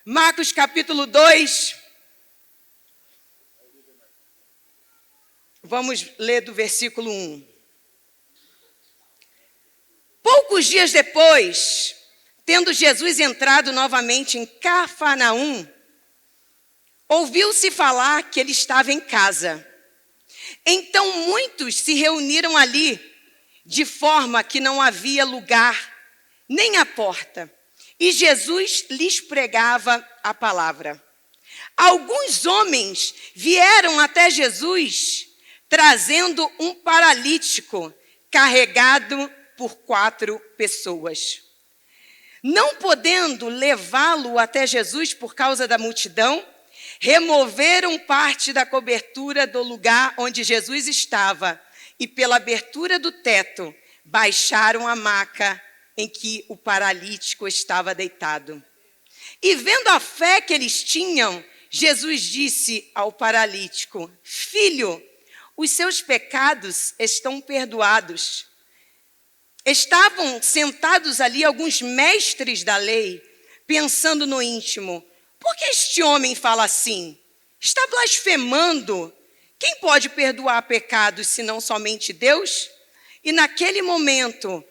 Marcos capítulo 2. Vamos ler do versículo 1. Poucos dias depois, tendo Jesus entrado novamente em Cafarnaum, ouviu-se falar que ele estava em casa. Então muitos se reuniram ali, de forma que não havia lugar, nem à porta. E Jesus lhes pregava a palavra. Alguns homens vieram até Jesus, trazendo um paralítico, carregado por 4 pessoas. Não podendo levá-lo até Jesus por causa da multidão, removeram parte da cobertura do lugar onde Jesus estava e pela abertura do teto baixaram a maca em que o paralítico estava deitado. E vendo a fé que eles tinham, Jesus disse ao paralítico: Filho, os seus pecados estão perdoados. Estavam sentados ali alguns mestres da lei, pensando no íntimo: por que este homem fala assim? Está blasfemando? Quem pode perdoar pecados senão somente Deus? E naquele momento,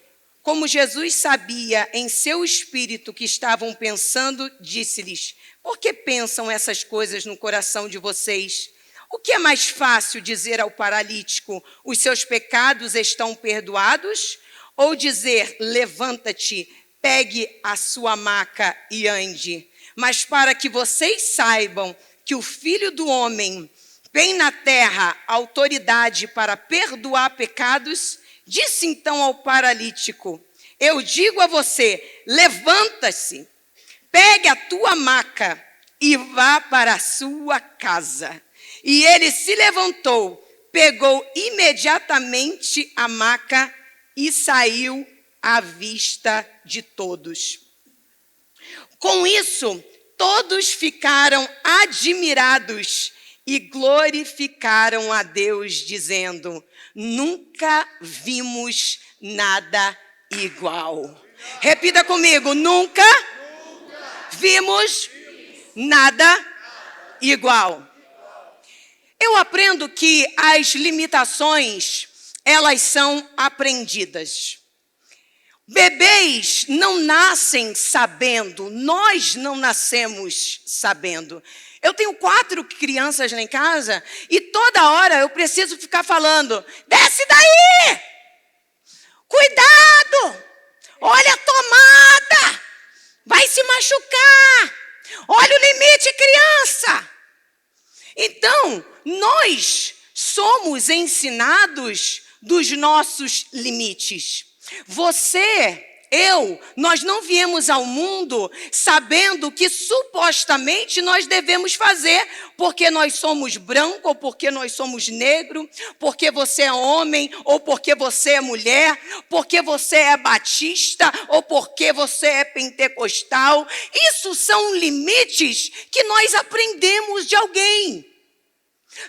como Jesus sabia em seu espírito que estavam pensando, disse-lhes: por que pensam essas coisas no coração de vocês? O que é mais fácil dizer ao paralítico: os seus pecados estão perdoados? Ou dizer: levanta-te, pegue a sua maca e ande? Mas para que vocês saibam que o Filho do Homem tem na terra autoridade para perdoar pecados, disse então ao paralítico: eu digo a você, levanta-se, pegue a tua maca e vá para a sua casa. E ele se levantou, pegou imediatamente a maca e saiu à vista de todos. Com isso, todos ficaram admirados e glorificaram a Deus, dizendo: nunca vimos nada igual. Repita comigo: nunca vimos nada igual. Eu aprendo que as limitações, elas são aprendidas. Bebês não nascem sabendo, nós não nascemos sabendo. Eu tenho 4 crianças lá em casa e toda hora eu preciso ficar falando: desce daí! Cuidado! Olha a tomada! Vai se machucar! Olha o limite, criança! Então, nós somos ensinados dos nossos limites. Você, eu, nós não viemos ao mundo sabendo que supostamente nós devemos fazer, porque nós somos branco ou porque nós somos negro, porque você é homem ou porque você é mulher, porque você é batista ou porque você é pentecostal. Isso são limites que nós aprendemos de alguém.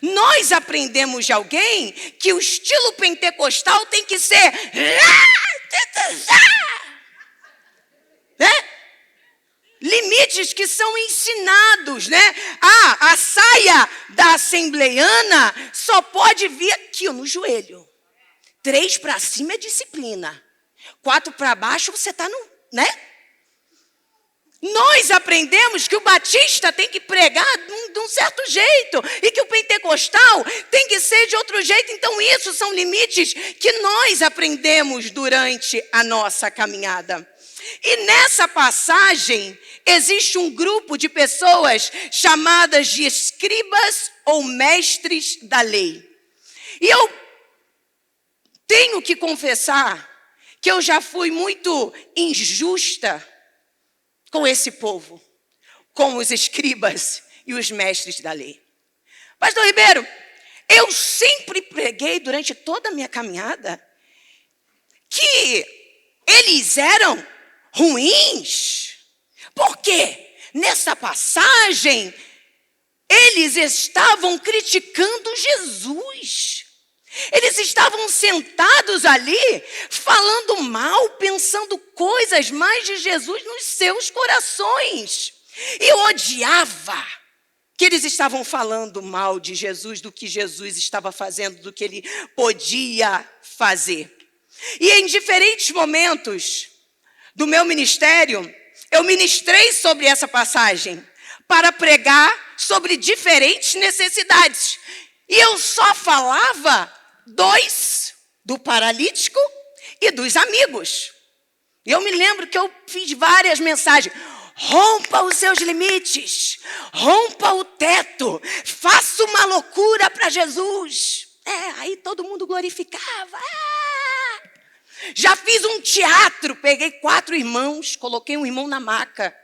Nós aprendemos de alguém que o estilo pentecostal tem que ser... né? Limites que são ensinados, né? A saia da assembleiana só pode vir aqui no joelho. 3 para cima é disciplina. 4 para baixo você está no... né? Nós aprendemos que o batista tem que pregar de um certo jeito e que o pentecostal tem que ser de outro jeito. Então, isso são limites que nós aprendemos durante a nossa caminhada. E nessa passagem, existe um grupo de pessoas chamadas de escribas ou mestres da lei. E eu tenho que confessar que eu já fui muito injusta com esse povo, com os escribas e os mestres da lei. Pastor Ribeiro, eu sempre preguei durante toda a minha caminhada que eles eram ruins. Por quê? Nessa passagem, eles estavam criticando Jesus. Eles estavam sentados ali, falando mal, pensando coisas mais de Jesus nos seus corações. E eu odiava que eles estavam falando mal de Jesus, do que Jesus estava fazendo, do que ele podia fazer. E em diferentes momentos do meu ministério, eu ministrei sobre essa passagem para pregar sobre diferentes necessidades. E eu só falava do paralítico e dos amigos. Eu me lembro que eu fiz várias mensagens. Rompa os seus limites, rompa o teto, faça uma loucura para Jesus. Aí todo mundo glorificava. Já fiz um teatro, peguei 4 irmãos, coloquei um irmão na maca.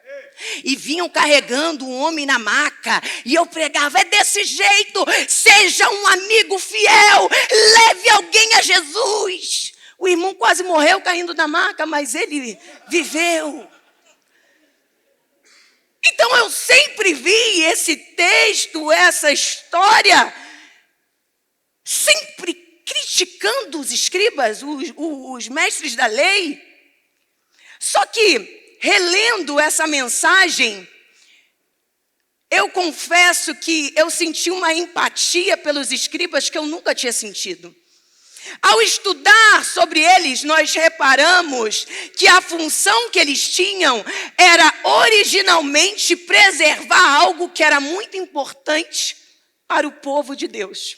E vinham carregando um homem na maca. E eu pregava, é desse jeito, seja um amigo fiel, leve alguém a Jesus. O irmão quase morreu caindo da maca, mas ele viveu. Então eu sempre vi esse texto, essa história, sempre criticando os escribas, os mestres da lei. Só que, relendo essa mensagem, eu confesso que eu senti uma empatia pelos escribas que eu nunca tinha sentido. Ao estudar sobre eles, nós reparamos que a função que eles tinham era originalmente preservar algo que era muito importante para o povo de Deus.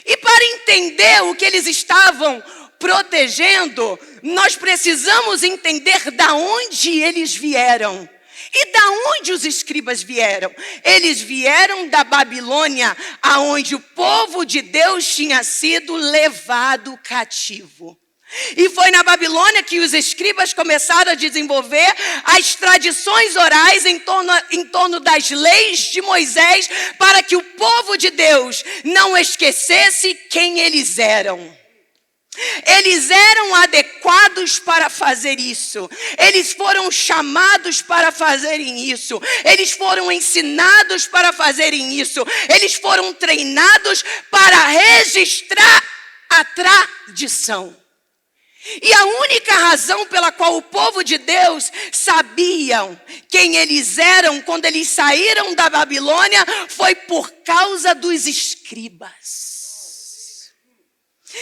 E para entender o que eles estavam protegendo, nós precisamos entender de onde eles vieram. E da onde os escribas vieram? Eles vieram da Babilônia, aonde o povo de Deus tinha sido levado cativo. E foi na Babilônia que os escribas começaram a desenvolver as tradições orais em torno das leis de Moisés, para que o povo de Deus não esquecesse quem eles eram. Eles eram adequados para fazer isso. Eles foram chamados para fazerem isso. Eles foram ensinados para fazerem isso. Eles foram treinados para registrar a tradição. E a única razão pela qual o povo de Deus sabiam quem eles eram quando eles saíram da Babilônia foi por causa dos escribas.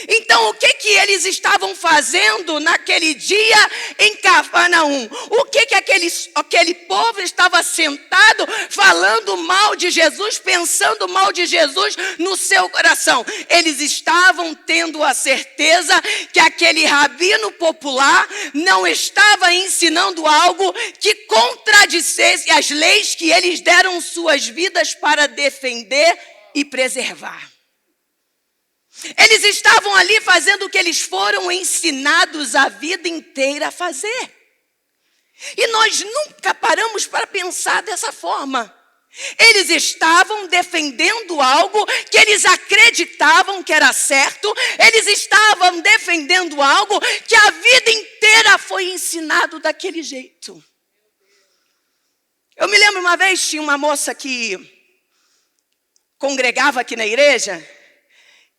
Então, o que eles estavam fazendo naquele dia em Cafarnaum? O que aquele povo estava sentado falando mal de Jesus, pensando mal de Jesus no seu coração? Eles estavam tendo a certeza que aquele rabino popular não estava ensinando algo que contradissesse as leis que eles deram suas vidas para defender e preservar. Eles estavam ali fazendo o que eles foram ensinados a vida inteira a fazer. E nós nunca paramos para pensar dessa forma. Eles estavam defendendo algo que eles acreditavam que era certo. Eles estavam defendendo algo que a vida inteira foi ensinado daquele jeito. Eu me lembro uma vez, tinha uma moça que congregava aqui na igreja.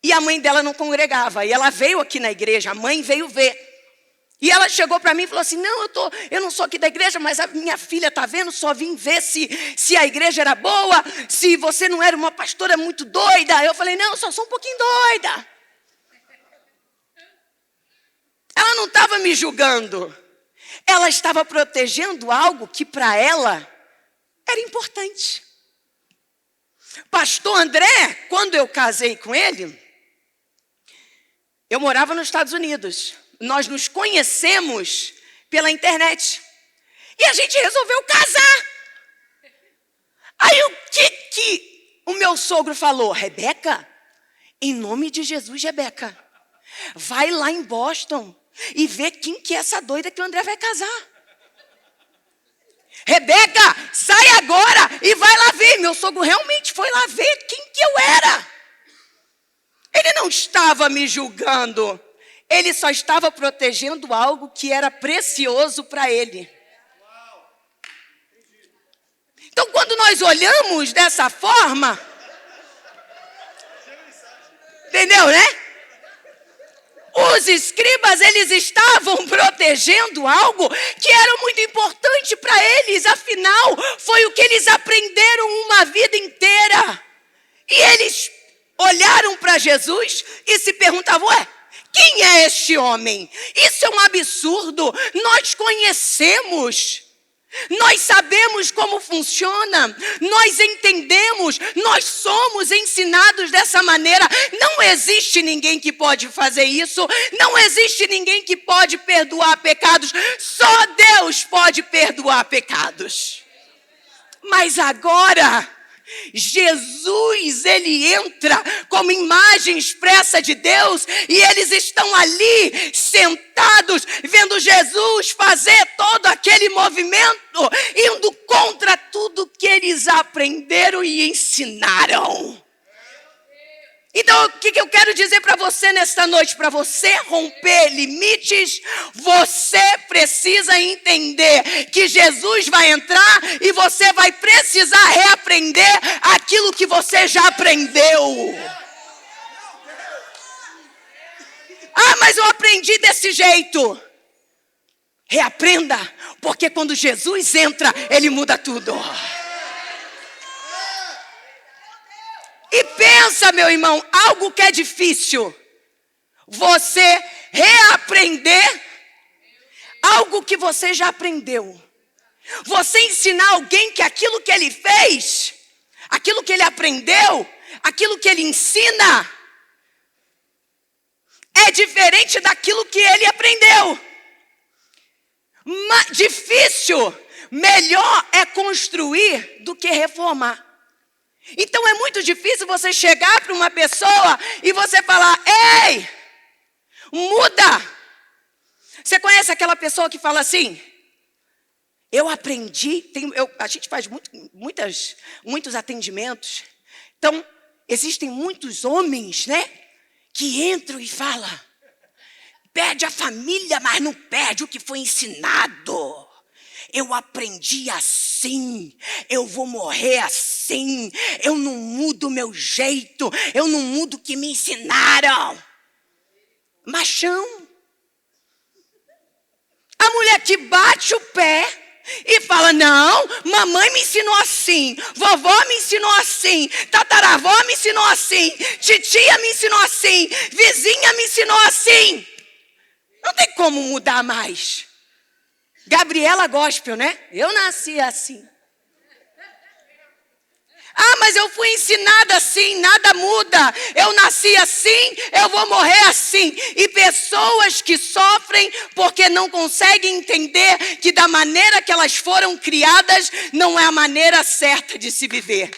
E a mãe dela não congregava. E ela veio aqui na igreja, a mãe veio ver. E ela chegou para mim e falou assim, não, eu não sou aqui da igreja, mas a minha filha está vendo, só vim ver se a igreja era boa, se você não era uma pastora muito doida. Eu falei, não, eu só sou um pouquinho doida. Ela não estava me julgando. Ela estava protegendo algo que para ela era importante. Pastor André, quando eu casei com ele, eu morava nos Estados Unidos. Nós nos conhecemos pela internet. E a gente resolveu casar. Aí o que o meu sogro falou? Rebeca, em nome de Jesus, Rebeca, vai lá em Boston e vê quem que é essa doida que o André vai casar. Rebeca, sai agora e vai lá ver. Meu sogro realmente foi lá ver quem que eu era. Ele não estava me julgando. Ele só estava protegendo algo que era precioso para ele. Então, quando nós olhamos dessa forma, entendeu, né? Os escribas, eles estavam protegendo algo que era muito importante para eles. Afinal, foi o que eles aprenderam uma vida inteira. E eles olharam para Jesus e se perguntavam, quem é este homem? Isso é um absurdo. Nós conhecemos. Nós sabemos como funciona, nós entendemos, nós somos ensinados dessa maneira. Não existe ninguém que pode fazer isso, não existe ninguém que pode perdoar pecados, só Deus pode perdoar pecados. Mas agora, Jesus, ele entra como imagem expressa de Deus e eles estão ali sentados, vendo Jesus fazer todo aquele movimento, indo contra tudo que eles aprenderam e ensinaram. Então, o que eu quero dizer para você nesta noite? Para você romper limites, você precisa entender que Jesus vai entrar e você vai precisar reaprender aquilo que você já aprendeu. Mas eu aprendi desse jeito. Reaprenda, porque quando Jesus entra, ele muda tudo. E pensa, meu irmão, algo que é difícil, você reaprender algo que você já aprendeu. Você ensinar alguém que aquilo que ele fez, aquilo que ele aprendeu, aquilo que ele ensina, é diferente daquilo que ele aprendeu. Difícil, melhor é construir do que reformar. Então é muito difícil você chegar para uma pessoa e você falar, ei, muda. Você conhece aquela pessoa que fala assim, eu aprendi, a gente faz muitos atendimentos, então existem muitos homens, né, que entram e falam, perde a família, mas não perde o que foi ensinado. Eu aprendi assim, eu vou morrer assim, eu não mudo o meu jeito, eu não mudo o que me ensinaram. Machão. A mulher que bate o pé e fala, não, mamãe me ensinou assim, vovó me ensinou assim, tataravó me ensinou assim, titia me ensinou assim, vizinha me ensinou assim. Não tem como mudar mais. Gabriela Gospel, né? Eu nasci assim. Mas eu fui ensinada assim, nada muda. Eu nasci assim, eu vou morrer assim. E pessoas que sofrem porque não conseguem entender que da maneira que elas foram criadas, não é a maneira certa de se viver.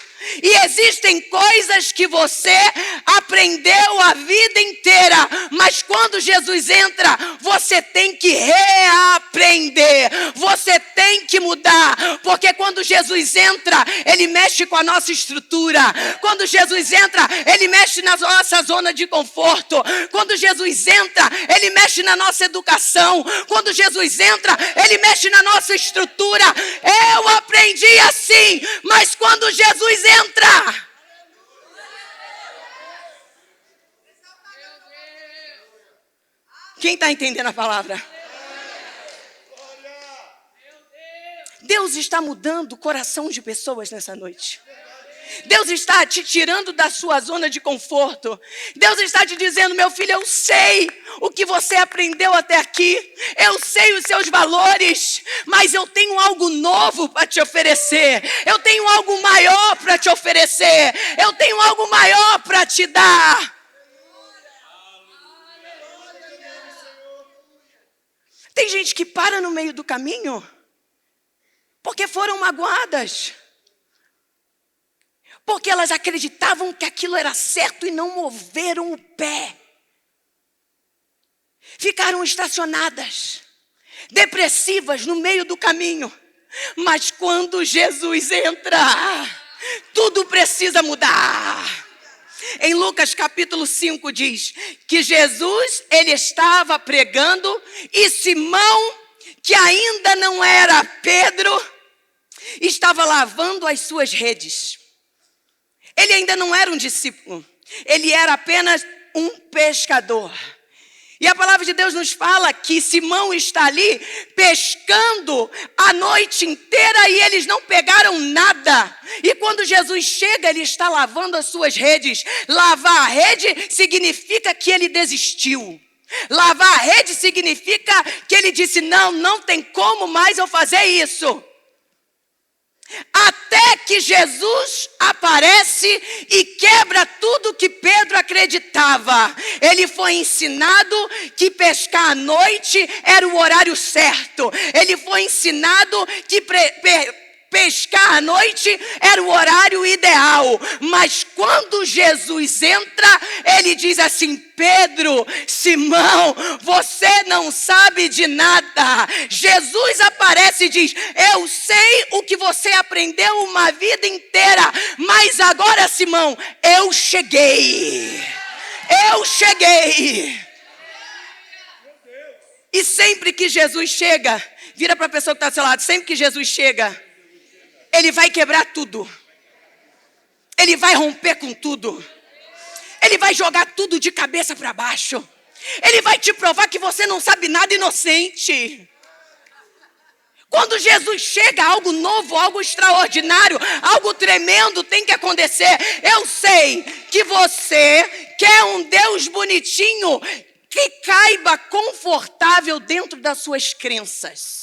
E existem coisas que você aprendeu a vida inteira, mas quando Jesus entra, você tem que reaprender, você tem que mudar, porque quando Jesus entra, ele mexe com a nossa estrutura. Quando Jesus entra, ele mexe na nossa zona de conforto. Quando Jesus entra, ele mexe na nossa educação. Quando Jesus entra, ele mexe na nossa estrutura. Eu aprendi assim, mas quando Jesus entra, quem está entendendo a palavra? Deus está mudando o coração de pessoas nessa noite. Deus está te tirando da sua zona de conforto. Deus está te dizendo, meu filho, eu sei o que você aprendeu até aqui. Eu sei os seus valores, mas eu tenho algo novo para te oferecer. Eu tenho algo maior para te oferecer. Eu tenho algo maior para te dar. Tem gente que para no meio do caminho porque foram magoadas. Porque elas acreditavam que aquilo era certo e não moveram o pé. Ficaram estacionadas, depressivas no meio do caminho. Mas quando Jesus entra, tudo precisa mudar. Em Lucas capítulo 5 diz que Jesus, ele estava pregando e Simão, que ainda não era Pedro, estava lavando as suas redes. Ele ainda não era um discípulo, ele era apenas um pescador. E a palavra de Deus nos fala que Simão está ali pescando a noite inteira e eles não pegaram nada. E quando Jesus chega, ele está lavando as suas redes. Lavar a rede significa que ele desistiu. Lavar a rede significa que ele disse, não tem como mais eu fazer isso. Até que Jesus aparece e quebra tudo que Pedro acreditava. Ele foi ensinado que pescar à noite era o horário certo. Ele foi ensinado que pescar à noite era o horário ideal. Mas quando Jesus entra, ele diz assim, Pedro, Simão, você não sabe de nada. Jesus aparece e diz, eu sei o que você aprendeu uma vida inteira, mas agora, Simão, eu cheguei. E sempre que Jesus chega, vira para a pessoa que está do seu lado, sempre que Jesus chega, ele vai quebrar tudo. Ele vai romper com tudo. Ele vai jogar tudo de cabeça para baixo. Ele vai te provar que você não sabe nada, inocente. Quando Jesus chega, algo novo, algo extraordinário, algo tremendo tem que acontecer. Eu sei que você quer um Deus bonitinho que caiba confortável dentro das suas crenças.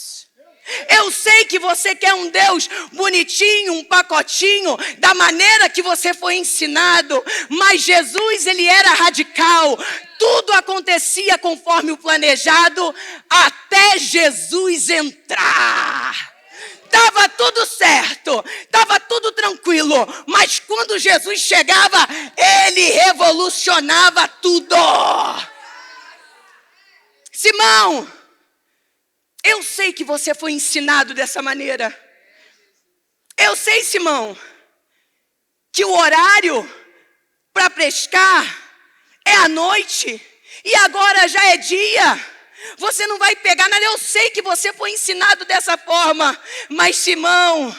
Eu sei que você quer um Deus bonitinho, um pacotinho, da maneira que você foi ensinado. Mas Jesus, ele era radical. Tudo acontecia conforme o planejado, até Jesus entrar. Estava tudo certo, estava tudo tranquilo. Mas quando Jesus chegava, ele revolucionava tudo. Simão, eu sei que você foi ensinado dessa maneira. Eu sei, Simão, que o horário para pescar é à noite. E agora já é dia. Você não vai pegar nada. Eu sei que você foi ensinado dessa forma. Mas, Simão,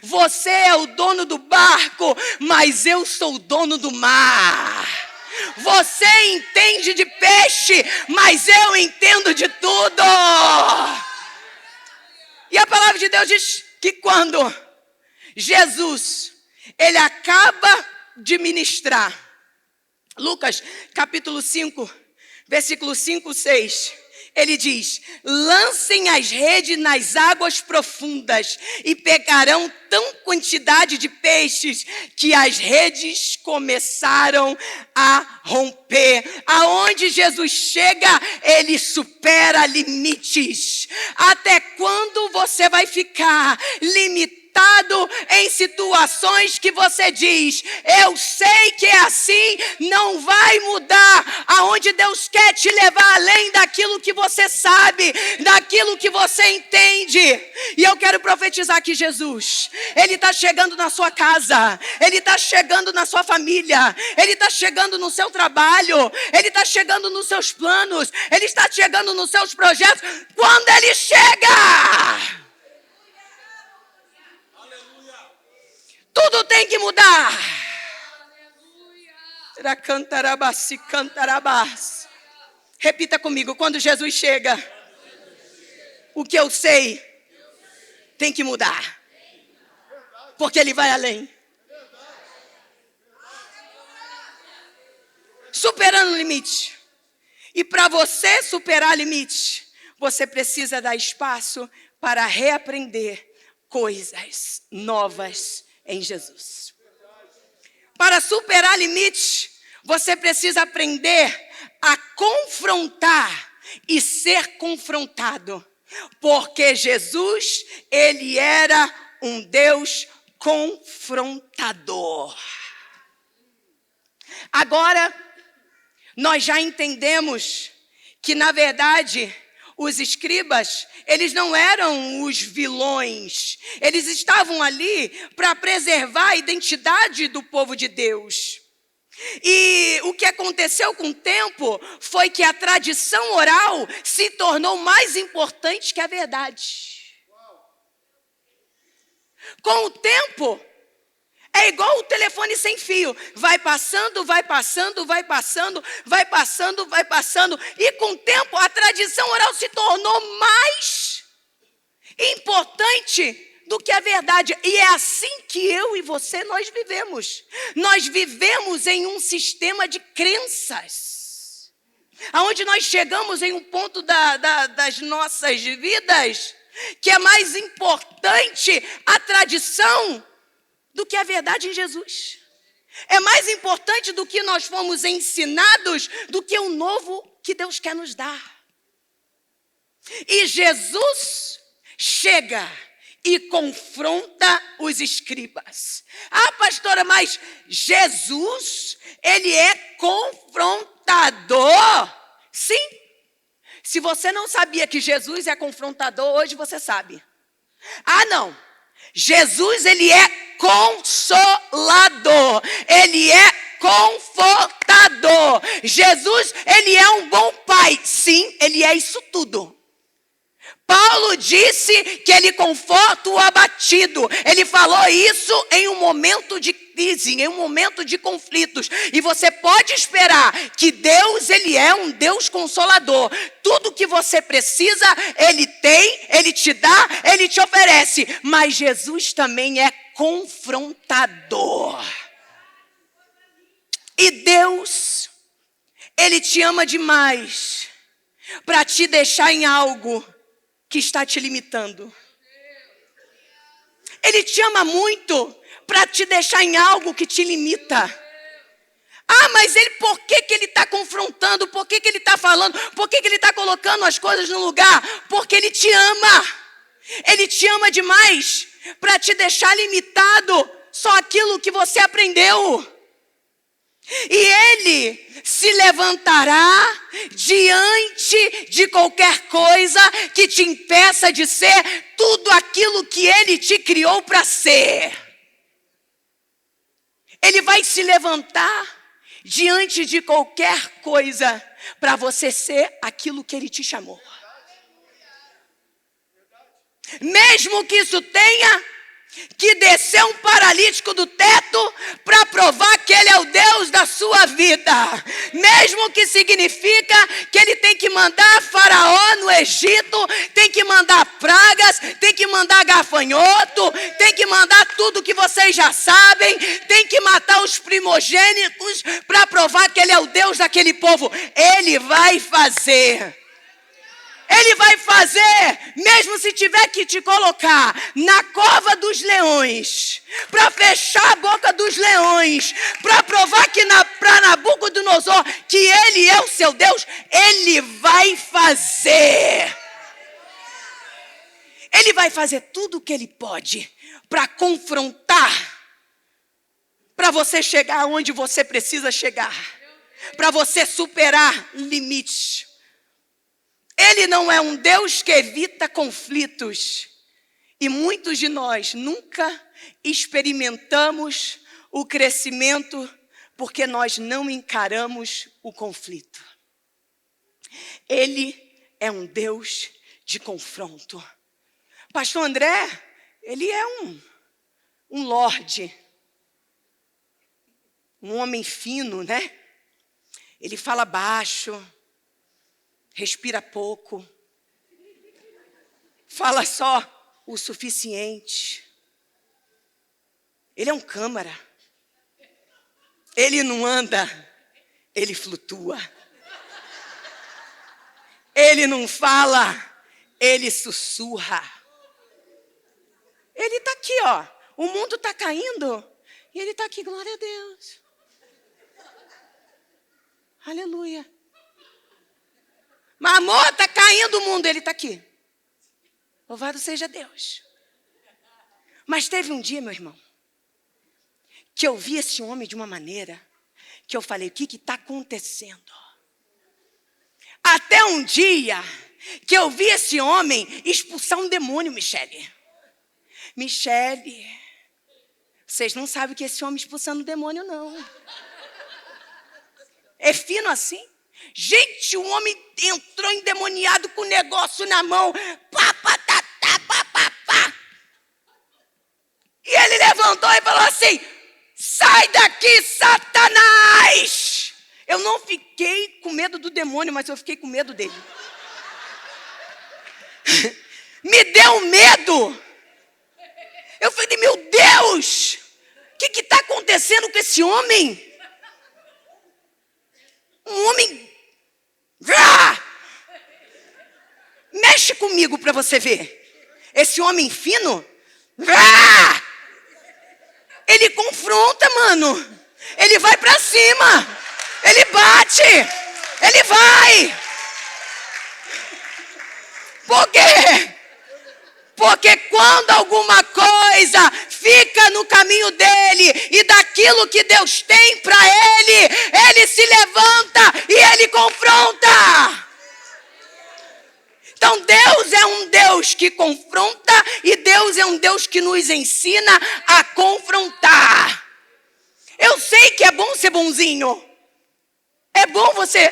você é o dono do barco, mas eu sou o dono do mar. Você entende de peixe, mas eu entendo de tudo. E a palavra de Deus diz que quando Jesus, ele acaba de ministrar, Lucas capítulo 5, versículo 5, 6, ele diz, lancem as redes nas águas profundas e pegarão tão quantidade de peixes que as redes começaram a romper. Aonde Jesus chega, ele supera limites. Até quando você vai ficar limitado em situações que você diz, eu sei que é assim, não vai mudar? Aonde Deus quer te levar além daquilo que você sabe, daquilo que você entende. E eu quero profetizar que Jesus, ele está chegando na sua casa, ele está chegando na sua família, ele está chegando no seu trabalho, ele está chegando nos seus planos, ele está chegando nos seus projetos. Quando ele chega, tudo tem que mudar. Repita comigo, quando Jesus chega, o que eu sei tem que mudar. Porque ele vai além. Superando o limite. E para você superar limite, você precisa dar espaço para reaprender coisas novas em Jesus. Para superar limites, você precisa aprender a confrontar e ser confrontado. Porque Jesus, ele era um Deus confrontador. Agora, nós já entendemos que, na verdade, os escribas, eles não eram os vilões. Eles estavam ali para preservar a identidade do povo de Deus. E o que aconteceu com o tempo foi que a tradição oral se tornou mais importante que a verdade. Com o tempo, É igual o telefone sem fio. Vai passando, vai passando, vai passando, vai passando, vai passando. E com o tempo a tradição oral se tornou mais importante do que a verdade. E é assim que eu e você, nós vivemos. Nós vivemos em um sistema de crenças. Aonde nós chegamos em um ponto das nossas vidas que é mais importante a tradição do que a verdade em Jesus. É mais importante do que nós fomos ensinados, do que o novo que Deus quer nos dar. E Jesus chega e confronta os escribas. Ah, pastora, mas Jesus, ele é confrontador? Sim. Se você não sabia que Jesus é confrontador, hoje você sabe. Ah, não. Jesus, ele é consolador. Ele é confortador. Jesus, ele é um bom pai. Sim, ele é isso tudo. Paulo disse que ele conforta o abatido. Ele falou isso em um momento de crise, em um momento de conflitos. E você pode esperar que Deus, ele é um Deus consolador. Tudo que você precisa, ele tem, ele te dá, ele te oferece. Mas Jesus também é confrontador. E Deus, ele te ama demais para te deixar em algo que está te limitando. Ele te ama muito para te deixar em algo que te limita. Ah, mas ele, por que ele está confrontando? Por que ele está falando? Por que ele está colocando as coisas no lugar? Porque ele te ama. Ele te ama demais para te deixar limitado só aquilo que você aprendeu. E ele se levantará diante de qualquer coisa que te impeça de ser tudo aquilo que ele te criou para ser. Ele vai se levantar diante de qualquer coisa para você ser aquilo que ele te chamou. Mesmo que isso tenha que descer um paralítico do teto para provar que ele é o Deus da sua vida. Mesmo que significa que ele tem que mandar Faraó no Egito, tem que mandar pragas, tem que mandar gafanhoto, tem que mandar tudo que vocês já sabem, tem que matar os primogênitos para provar que ele é o Deus daquele povo. Ele vai fazer. Ele vai fazer, mesmo se tiver que te colocar na cova dos leões, para fechar a boca dos leões, para provar que para Nabucodonosor que ele é o seu Deus, ele vai fazer. Ele vai fazer tudo o que ele pode para confrontar, para você chegar onde você precisa chegar, para você superar limites. Ele não é um Deus que evita conflitos. E muitos de nós nunca experimentamos o crescimento porque nós não encaramos o conflito. Ele é um Deus de confronto. Pastor André, ele é um lorde. Um homem fino, né? Ele fala baixo. Respira pouco, fala só o suficiente. Ele é um câmara. Ele não anda, ele flutua. Ele não fala, ele sussurra. Ele está aqui, ó. O mundo está caindo e ele está aqui, glória a Deus. Aleluia. Mas amor, está caindo o mundo, ele está aqui. Louvado seja Deus. Mas teve um dia, meu irmão, que eu vi esse homem de uma maneira que eu falei, o que está acontecendo? Até um dia que eu vi esse homem expulsar um demônio, Michele. Michele, vocês não sabem que esse homem expulsando demônio, não. É fino assim. Gente, o homem entrou endemoniado com o negócio na mão. Pá, pá, tá, tá, pá, pá, pá. E ele levantou e falou assim, Sai daqui, Satanás! Eu não fiquei com medo do demônio, mas eu fiquei com medo dele. Me deu medo. Eu falei, meu Deus, o que está acontecendo com esse homem? Um homem... Mexe comigo para você ver. Esse homem fino... Ele confronta, mano. Ele vai para cima. Ele bate. Ele vai. Por quê? Porque quando alguma coisa fica no caminho dele e daquilo que Deus tem para ele se levanta e ele confronta. Então Deus é um Deus que confronta e Deus é um Deus que nos ensina a confrontar. Eu sei que é bom ser bonzinho. É bom você...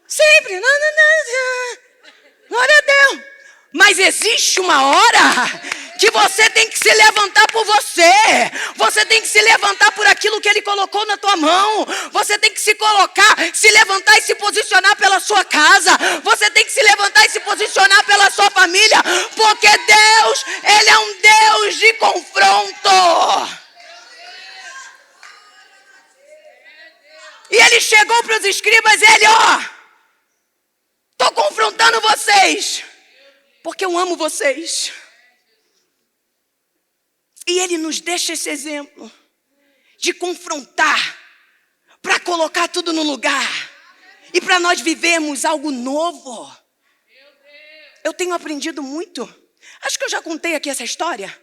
Sempre... Glória a Deus. Mas existe uma hora que você tem que se levantar por você. Você tem que se levantar por aquilo que Ele colocou na tua mão. Você tem que se colocar, se levantar e se posicionar pela sua casa. Você tem que se levantar e se posicionar pela sua família. Porque Deus, Ele é um Deus de confronto. E Ele chegou para os escribas e Ele, estou confrontando vocês, porque eu amo vocês. E Ele nos deixa esse exemplo de confrontar, para colocar tudo no lugar e para nós vivermos algo novo. Eu tenho aprendido muito. Acho que eu já contei aqui essa história.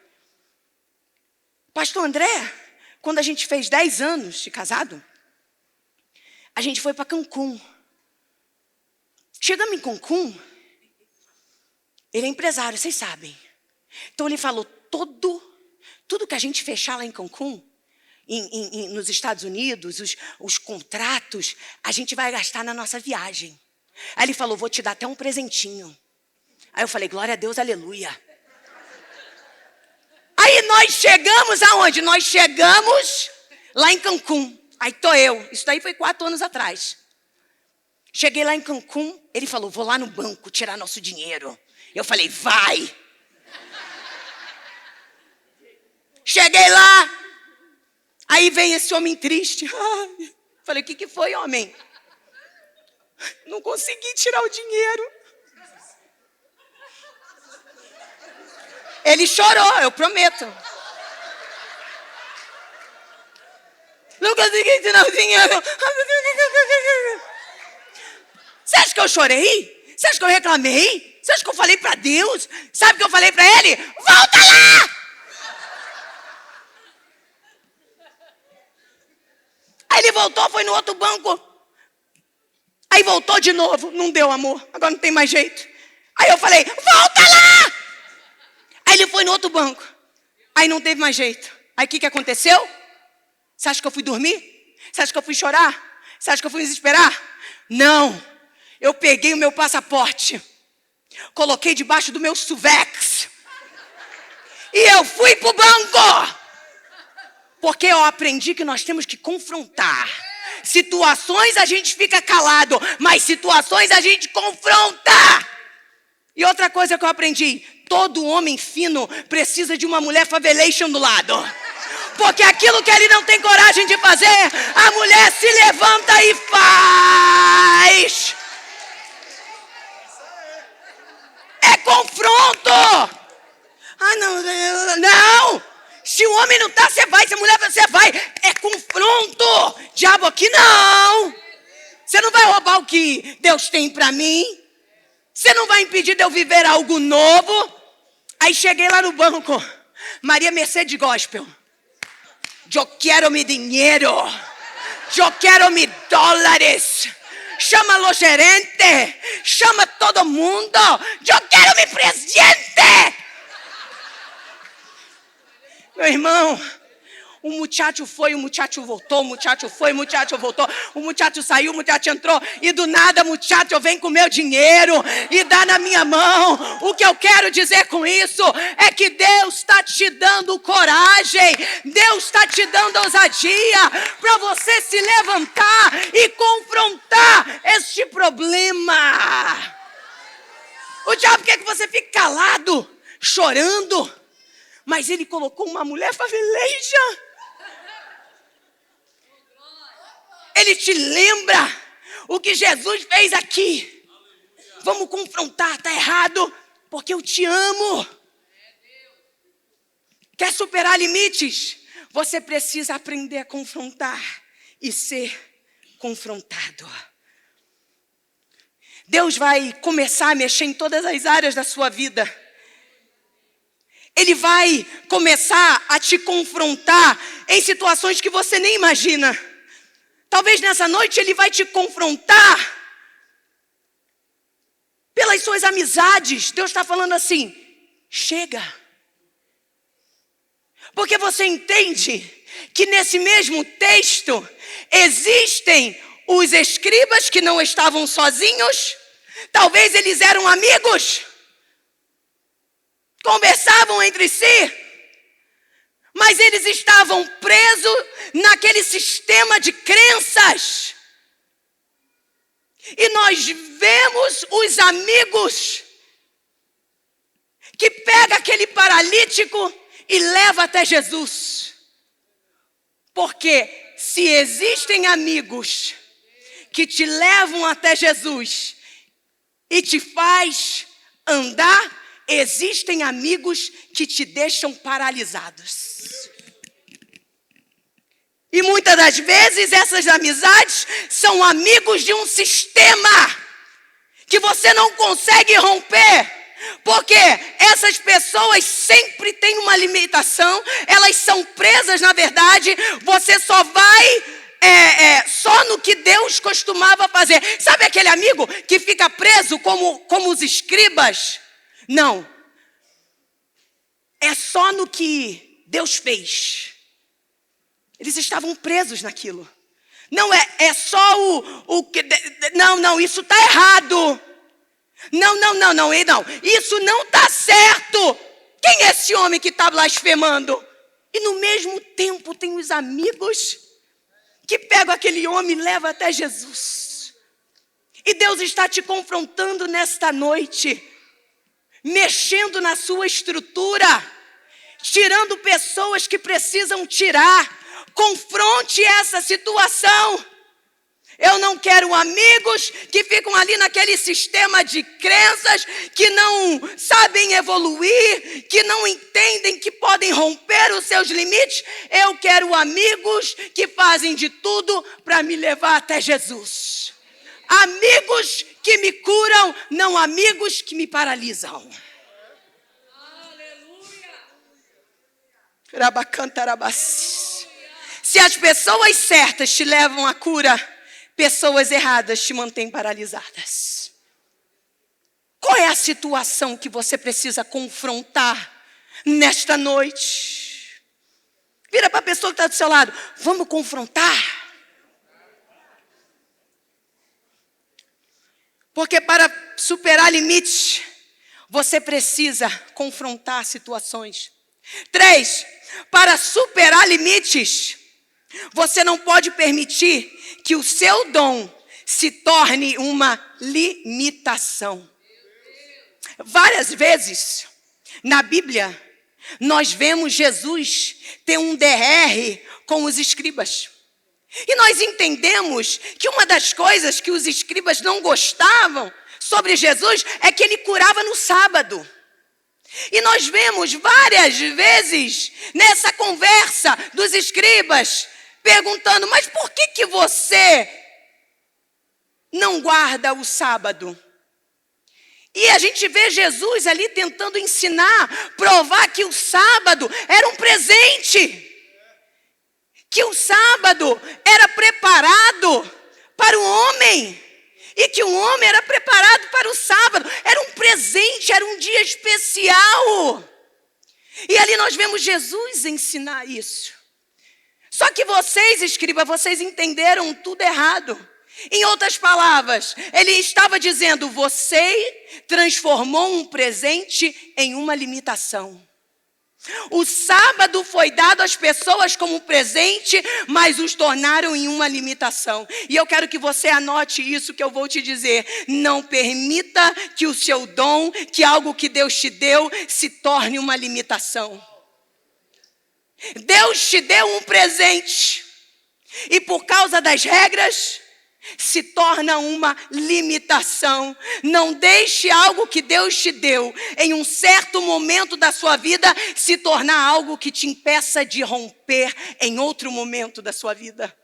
Pastor André, quando a gente fez 10 anos de casado, a gente foi para Cancún. Chegamos em Cancún, ele é empresário, vocês sabem. Então ele falou, tudo que a gente fechar lá em Cancún, nos Estados Unidos, os contratos, a gente vai gastar na nossa viagem. Aí ele falou, vou te dar até um presentinho. Aí eu falei, glória a Deus, aleluia. Aí nós chegamos aonde? Nós chegamos lá em Cancún. Aí tô eu, isso daí foi 4 anos atrás. Cheguei lá em Cancún, ele falou, vou lá no banco tirar nosso dinheiro. Eu falei, vai. Cheguei lá, aí vem esse homem triste. Falei, o que foi, homem? Não consegui tirar o dinheiro. Ele chorou, eu prometo. Não consegui tirar o dinheiro. Você acha que eu chorei? Você acha que eu reclamei? Você acha que eu falei para Deus? Sabe o que eu falei para ele? Volta lá! Aí ele voltou, foi no outro banco. Aí voltou de novo. Não deu, amor. Agora não tem mais jeito. Aí eu falei, volta lá! Aí ele foi no outro banco. Aí não teve mais jeito. Aí o que aconteceu? Você acha que eu fui dormir? Você acha que eu fui chorar? Você acha que eu fui desesperar? Não. Eu peguei o meu passaporte, coloquei debaixo do meu suvex e eu fui pro banco. Porque eu aprendi que nós temos que confrontar. Situações a gente fica calado, mas situações a gente confronta. E outra coisa que eu aprendi, todo homem fino precisa de uma mulher favelation do lado. Porque aquilo que ele não tem coragem de fazer, a mulher se levanta e faz. É confronto. Ah, não. Se o homem não está, você vai. Se a mulher, você vai. É confronto. Diabo aqui não. Você não vai roubar o que Deus tem para mim. Você não vai impedir de eu viver algo novo. Aí cheguei lá no banco. Maria Mercedes Gospel. Eu quero meu dinheiro. Eu quero mis dólares. Chama o gerente. Chama todo mundo. Eu quero meu presente. Meu irmão, O muchacho foi, o muchacho voltou, o muchacho foi, o muchacho voltou, o muchacho saiu, o muchacho entrou, e do nada o muchacho vem com o meu dinheiro e dá na minha mão. O que eu quero dizer com isso é que Deus está te dando coragem, Deus está te dando ousadia para você se levantar e confrontar este problema. O diabo quer que você fique calado, chorando, mas ele colocou uma mulher faveleja. Ele te lembra o que Jesus fez aqui. Vamos confrontar, está errado, porque eu te amo. Quer superar limites? Você precisa aprender a confrontar e ser confrontado. Deus vai começar a mexer em todas as áreas da sua vida. Ele vai começar a te confrontar em situações que você nem imagina. Talvez nessa noite ele vai te confrontar pelas suas amizades. Deus está falando assim, chega. Porque você entende que nesse mesmo texto existem os escribas que não estavam sozinhos. Talvez eles eram amigos, conversavam entre si, mas eles estavam presos naquele sistema de crenças. E nós vemos os amigos que pegam aquele paralítico e leva até Jesus. Porque se existem amigos que te levam até Jesus e te faz andar, existem amigos que te deixam paralisados. E muitas das vezes essas amizades são amigos de um sistema que você não consegue romper. Porque essas pessoas sempre têm uma limitação, elas são presas, na verdade, você só vai só no que Deus costumava fazer. Sabe aquele amigo que fica preso como os escribas? Não. É só no que Deus fez. Eles estavam presos naquilo. Não é só o que... Não, isso está errado. Não. Isso não está certo. Quem é esse homem que está blasfemando? E no mesmo tempo tem os amigos que pegam aquele homem e levam até Jesus. E Deus está te confrontando nesta noite, mexendo na sua estrutura, tirando pessoas que precisam tirar. Confronte essa situação. Eu não quero amigos que ficam ali naquele sistema de crenças, que não sabem evoluir, que não entendem que podem romper os seus limites. Eu quero amigos que fazem de tudo para me levar até Jesus. Amigos que me curam, não amigos que me paralisam. Aleluia. Se as pessoas certas te levam à cura, pessoas erradas te mantêm paralisadas. Qual é a situação que você precisa confrontar nesta noite? Vira para a pessoa que está do seu lado. Vamos confrontar. Porque para superar limites, você precisa confrontar situações. 3, para superar limites, você não pode permitir que o seu dom se torne uma limitação. Várias vezes na Bíblia, nós vemos Jesus ter um DR com os escribas. E nós entendemos que uma das coisas que os escribas não gostavam sobre Jesus é que ele curava no sábado. E nós vemos várias vezes nessa conversa dos escribas perguntando, mas por que você não guarda o sábado? E a gente vê Jesus ali tentando ensinar, provar que o sábado era um presente. Que o sábado era preparado para o homem. E que o homem era preparado para o sábado. Era um presente, era um dia especial. E ali nós vemos Jesus ensinar isso. Só que vocês, escriba, vocês entenderam tudo errado. Em outras palavras, ele estava dizendo, você transformou um presente em uma limitação. O sábado foi dado às pessoas como presente, mas os tornaram em uma limitação. E eu quero que você anote isso que eu vou te dizer. Não permita que o seu dom, que algo que Deus te deu, se torne uma limitação. Deus te deu um presente. E por causa das regras, se torna uma limitação. Não deixe algo que Deus te deu em um certo momento da sua vida se tornar algo que te impeça de romper em outro momento da sua vida.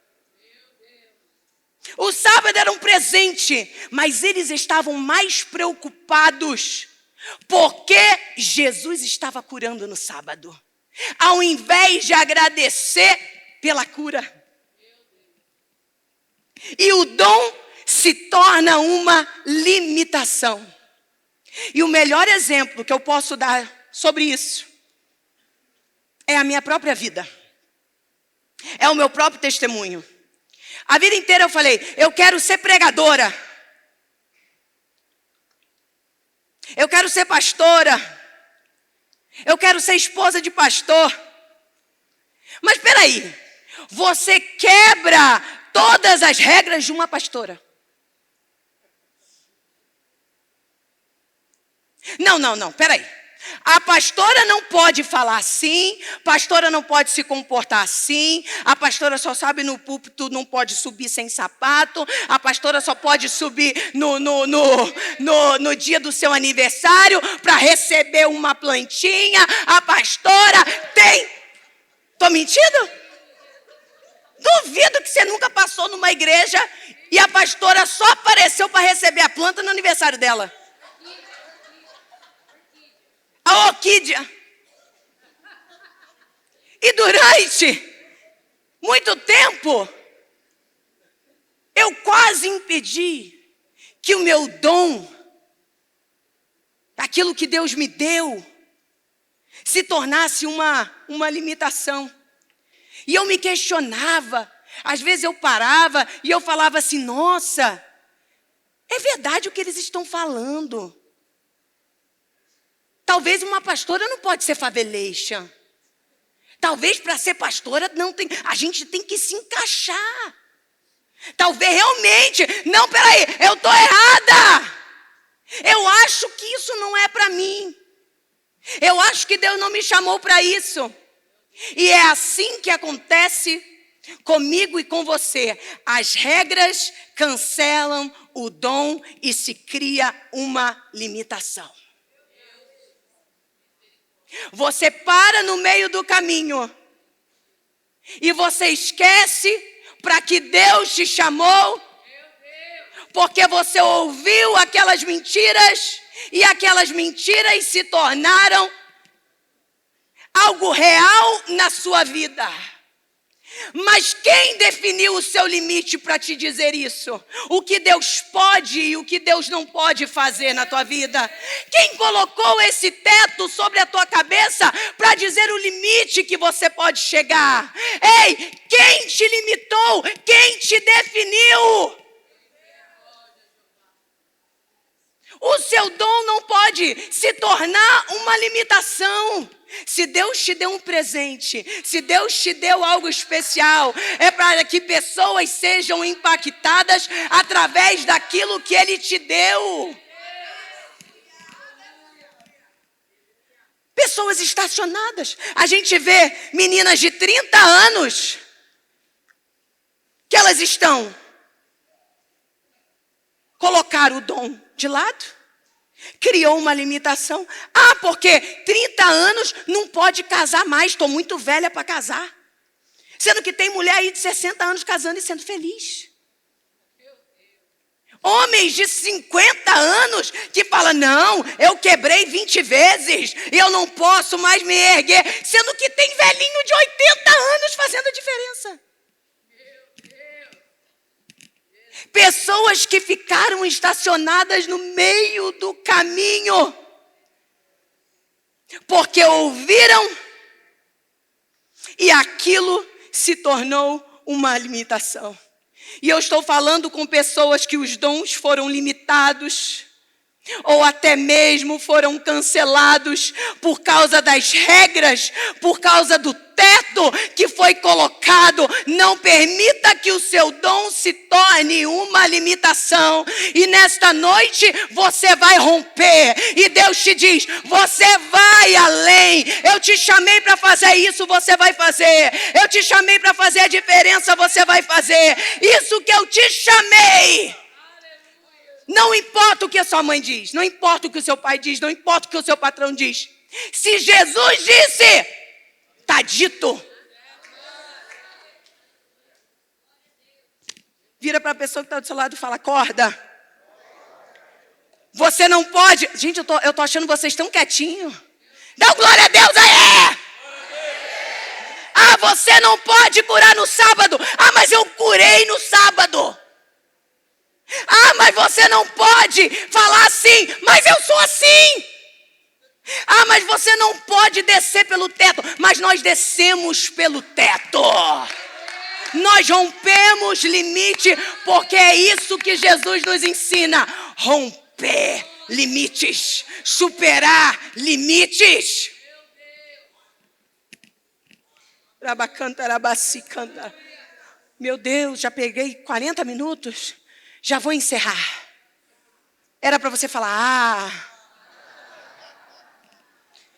O sábado era um presente, mas eles estavam mais preocupados porque Jesus estava curando no sábado, ao invés de agradecer pela cura. E o dom se torna uma limitação. E o melhor exemplo que eu posso dar sobre isso é a minha própria vida. É o meu próprio testemunho. A vida inteira eu falei, eu quero ser pregadora. Eu quero ser pastora. Eu quero ser esposa de pastor. Mas espera aí, você quebra todas as regras de uma pastora. Não, peraí. A pastora não pode falar assim, pastora não pode se comportar assim, a pastora só sabe no púlpito, não pode subir sem sapato, a pastora só pode subir no dia do seu aniversário para receber uma plantinha, a pastora tem... Tô mentindo? Duvido que você nunca passou numa igreja e a pastora só apareceu para receber a planta no aniversário dela. A orquídea. E durante muito tempo, eu quase impedi que o meu dom, aquilo que Deus me deu, se tornasse uma limitação. E eu me questionava, às vezes eu parava e eu falava assim, nossa, é verdade o que eles estão falando. Talvez uma pastora não pode ser faveleixa. Talvez para ser pastora a gente tem que se encaixar. Talvez realmente, não, peraí, eu estou errada. Eu acho que isso não é para mim. Eu acho que Deus não me chamou para isso. E é assim que acontece comigo e com você. As regras cancelam o dom e se cria uma limitação. Você para no meio do caminho e você esquece para que Deus te chamou, porque você ouviu aquelas mentiras e aquelas mentiras se tornaram algo real na sua vida. Mas quem definiu o seu limite para te dizer isso? O que Deus pode e o que Deus não pode fazer na tua vida? Quem colocou esse teto sobre a tua cabeça para dizer o limite que você pode chegar? Ei, quem te limitou? Quem te definiu? O seu dom não pode se tornar uma limitação. Se Deus te deu um presente, se Deus te deu algo especial, é para que pessoas sejam impactadas através daquilo que Ele te deu. Pessoas estacionadas. A gente vê meninas de 30 anos que elas estão colocaram o dom de lado. Criou uma limitação. Ah, porque 30 anos não pode casar mais. Estou muito velha para casar. Sendo que tem mulher aí de 60 anos casando e sendo feliz. Homens de 50 anos que falam, não, eu quebrei 20 vezes e eu não posso mais me erguer. Sendo que tem velhinho de 80 anos fazendo a diferença. Pessoas que ficaram estacionadas no meio do caminho, porque ouviram e aquilo se tornou uma limitação. E eu estou falando com pessoas que os dons foram limitados, ou até mesmo foram cancelados por causa das regras, por causa do teto que foi colocado. Não permita que o seu dom se torne uma limitação. E nesta noite você vai romper. E Deus te diz, você vai além. Eu te chamei para fazer isso, você vai fazer. Eu te chamei para fazer a diferença, você vai fazer. Isso que eu te chamei. Não importa o que a sua mãe diz, não importa o que o seu pai diz, não importa o que o seu patrão diz. Se Jesus disse, está dito. Vira para a pessoa que está do seu lado e fala, acorda. Você não pode... Gente, eu tô achando vocês tão quietinhos. Dá glória a Deus aí! Ah, você não pode curar no sábado. Ah, mas eu curei no sábado. Ah, mas você não pode falar assim, mas eu sou assim. Ah, mas você não pode descer pelo teto, mas nós descemos pelo teto. Nós rompemos limite, porque é isso que Jesus nos ensina. Romper limites, superar limites. Meu Deus, já peguei 40 minutos. Já vou encerrar. Era para você falar,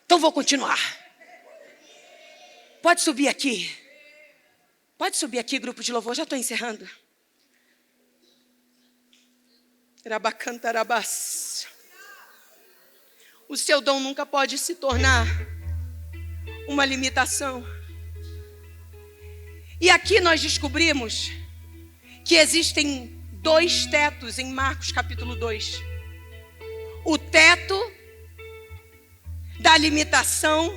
então vou continuar. Pode subir aqui. Pode subir aqui, grupo de louvor, já estou encerrando. O seu dom nunca pode se tornar uma limitação. E aqui nós descobrimos que existem 2 tetos em Marcos capítulo 2. O teto da limitação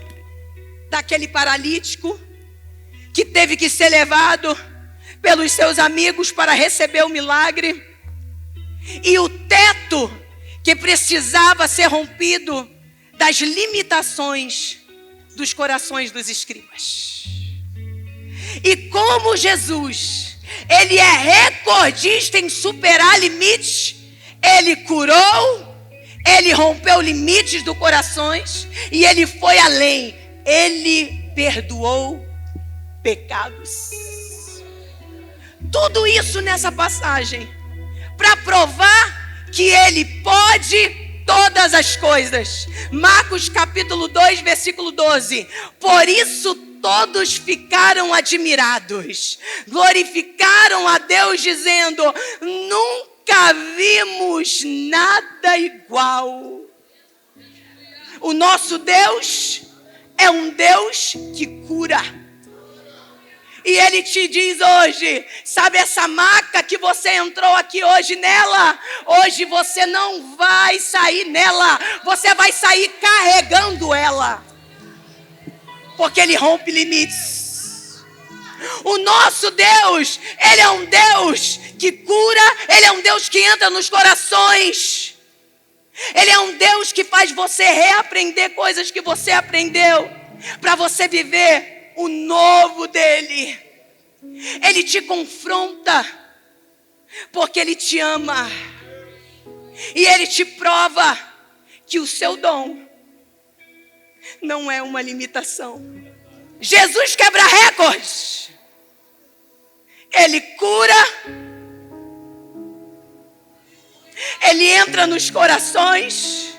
daquele paralítico que teve que ser levado pelos seus amigos para receber o milagre. E o teto que precisava ser rompido das limitações dos corações dos escribas. E como Jesus... Ele é recordista em superar limites. Ele curou, ele rompeu limites dos corações e ele foi além. Ele perdoou pecados. Tudo isso nessa passagem para provar que ele pode todas as coisas. Marcos capítulo 2, versículo 12. Por isso todos ficaram admirados, glorificaram a Deus dizendo, nunca vimos nada igual. O nosso Deus é um Deus que cura. E Ele te diz hoje, sabe essa maca que você entrou aqui hoje nela? Hoje você não vai sair nela, você vai sair carregando ela. Porque Ele rompe limites. O nosso Deus, Ele é um Deus que cura, Ele é um Deus que entra nos corações. Ele é um Deus que faz você reaprender coisas que você aprendeu, para você viver o novo dEle. Ele te confronta, porque Ele te ama. E Ele te prova que o seu dom não é uma limitação. Jesus quebra recordes. Ele cura. Ele entra nos corações.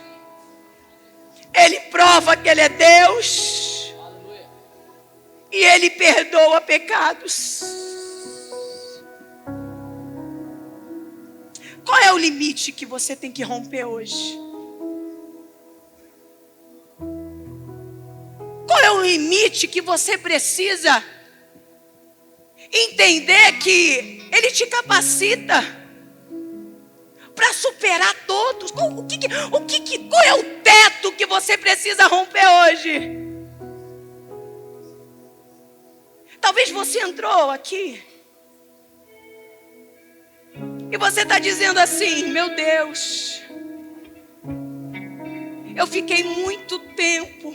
Ele prova que Ele é Deus. E Ele perdoa pecados. Qual é o limite que você tem que romper hoje? Qual é o limite que você precisa entender que Ele te capacita para superar todos? Qual é o teto que você precisa romper hoje? Talvez você entrou aqui e você está dizendo assim, meu Deus, eu fiquei muito tempo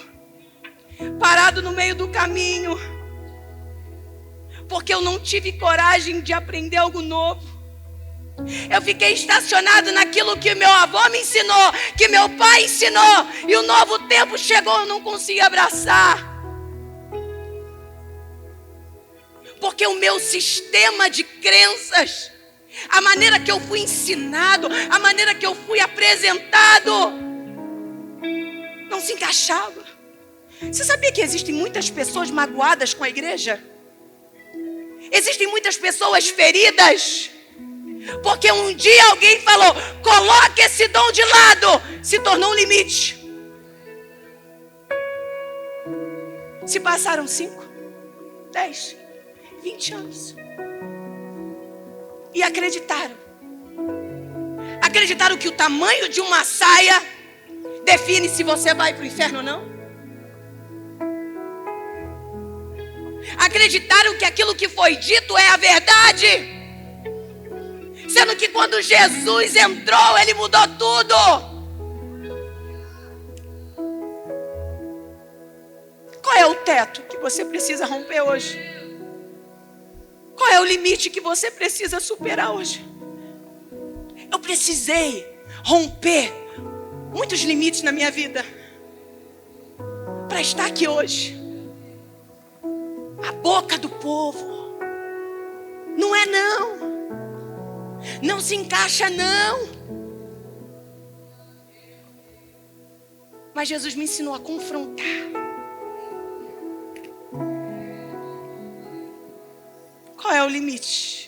parado no meio do caminho, porque eu não tive coragem de aprender algo novo. Eu fiquei estacionado naquilo que meu avô me ensinou, que meu pai ensinou, e o novo tempo chegou, eu não consegui abraçar. Porque o meu sistema de crenças, a maneira que eu fui ensinado, a maneira que eu fui apresentado, não se encaixava. Você sabia que existem muitas pessoas magoadas com a igreja? Existem muitas pessoas feridas, porque um dia alguém falou, coloque esse dom de lado, se tornou um limite. Se passaram 5, 10, 20 anos. E acreditaram. Acreditaram que o tamanho de uma saia define se você vai para o inferno ou não. Acreditaram que aquilo que foi dito é a verdade. Sendo que quando Jesus entrou, Ele mudou tudo. Qual é o teto que você precisa romper hoje? Qual é o limite que você precisa superar hoje? Eu precisei romper muitos limites na minha vida para estar aqui hoje. A boca do povo. Não é não. Não se encaixa não. Mas Jesus me ensinou a confrontar. Qual é o limite